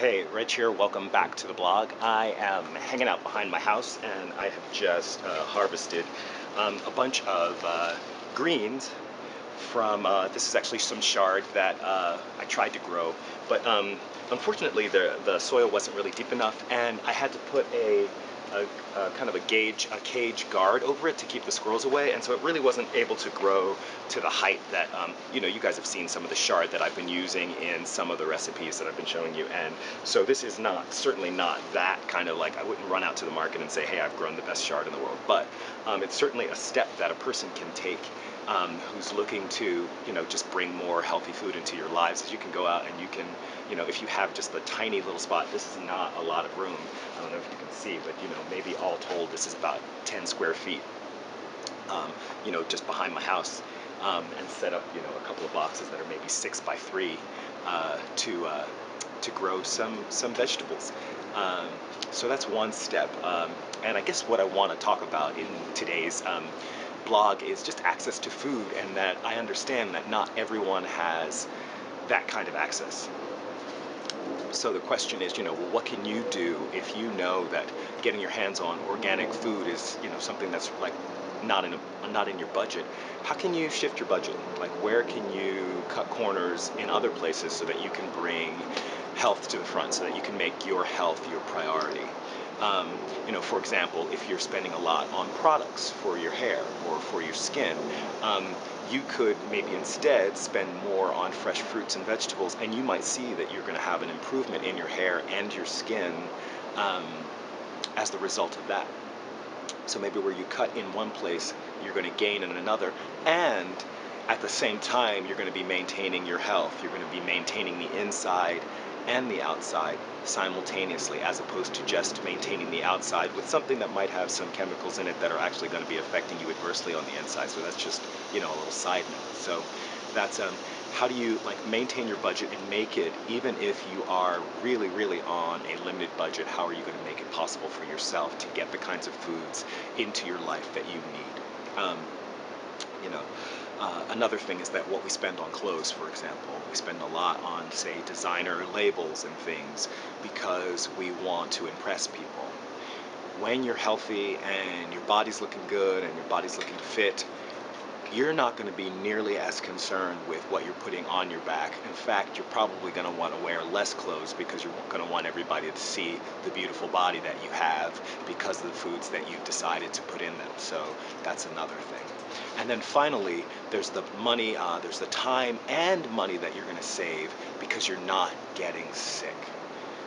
Hey, Rich here. Welcome back to the blog. I am hanging out behind my house and I have just harvested a bunch of greens from, this is actually some chard that I tried to grow, but unfortunately the soil wasn't really deep enough and I had to put a kind of a cage guard over it to keep the squirrels away, and so it really wasn't able to grow to the height that, you guys have seen some of the chard that I've been using in some of the recipes that I've been showing you, and so this is certainly not that kind of, like, I wouldn't run out to the market and say, hey, I've grown the best chard in the world, but it's certainly a step that a person can take who's looking to, just bring more healthy food into your lives. As you can go out and you can, if you have just a tiny little spot, this is not a lot of room. I don't know if you can see, but, maybe all told, this is about 10 square feet, just behind my house, and set up, a couple of boxes that are maybe 6 by 3 to grow some vegetables. So that's one step. And I guess what I want to talk about in today's blog is just access to food, and that I understand that not everyone has that kind of access. So the question is, well, what can you do if you know that getting your hands on organic food is, something that's like not in your budget? How can you shift your budget? Like, where can you cut corners in other places so that you can bring health to the front, so that you can make your health your priority? For example, if you're spending a lot on products for your hair or for your skin, you could maybe instead spend more on fresh fruits and vegetables, and you might see that you're going to have an improvement in your hair and your skin um, as the result of that. So maybe where you cut in one place, you're going to gain in another, and at the same time, you're going to be maintaining your health. You're going to be maintaining the inside and the outside simultaneously, as opposed to just maintaining the outside with something that might have some chemicals in it that are actually going to be affecting you adversely on the inside. So that's just, a little side note. So that's how do you, like, maintain your budget and make it, even if you are really, really on a limited budget, how are you going to make it possible for yourself to get the kinds of foods into your life that you need? You know, Another thing is that what we spend on clothes, for example, we spend a lot on, say, designer labels and things because we want to impress people. When you're healthy and your body's looking good and your body's looking fit, you're not going to be nearly as concerned with what you're putting on your back. In fact, you're probably going to want to wear less clothes because you're going to want everybody to see the beautiful body that you have because of the foods that you've decided to put in them. So that's another thing. And then finally, there's the money, there's the time and money that you're going to save because you're not getting sick.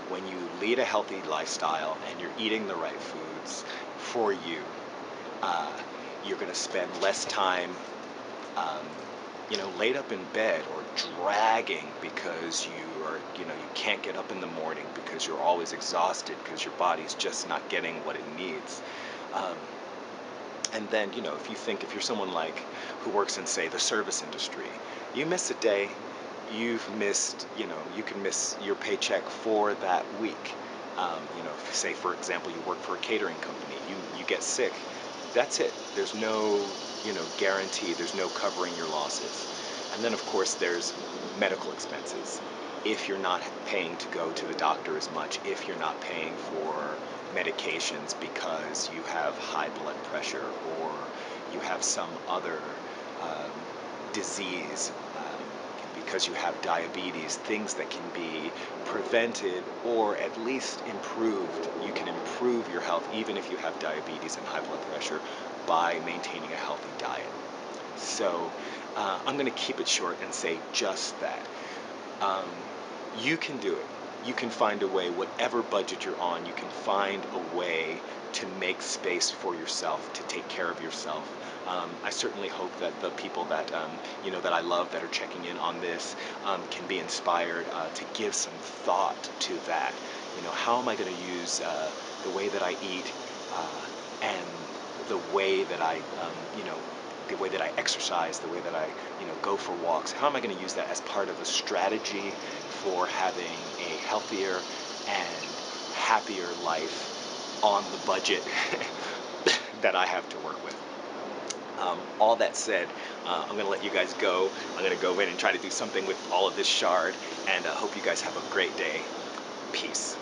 When you lead a healthy lifestyle and you're eating the right foods for you, uh, you're going to spend less time um, laid up in bed or dragging because you can't get up in the morning because you're always exhausted because your body's just not getting what it needs. Um, and then, if you're someone like who works in, say, the service industry, you miss a day, you've missed, you can miss your paycheck for that week. Say, for example, you work for a catering company, you get sick, that's it. There's no, guarantee. There's no covering your losses. And then, of course, there's medical expenses. If you're not paying to go to the doctor as much, if you're not paying for medications because you have high blood pressure or you have some other um, disease, because you have diabetes, things that can be prevented or at least improved. You can improve your health even if you have diabetes and high blood pressure by maintaining a healthy diet. So I'm going to keep it short and say just that. Um, you can do it. You can find a way, whatever budget you're on, you can find a way to make space for yourself, to take care of yourself. I certainly hope that the people that that I love that are checking in on this can be inspired to give some thought to that. How am I going to use the way that I eat and the way that the way that I exercise, the way that I, go for walks. How am I going to use that as part of a strategy for having a healthier and happier life on the budget that I have to work with? All that said, I'm going to let you guys go. I'm going to go in and try to do something with all of this chard, and hope you guys have a great day. peace.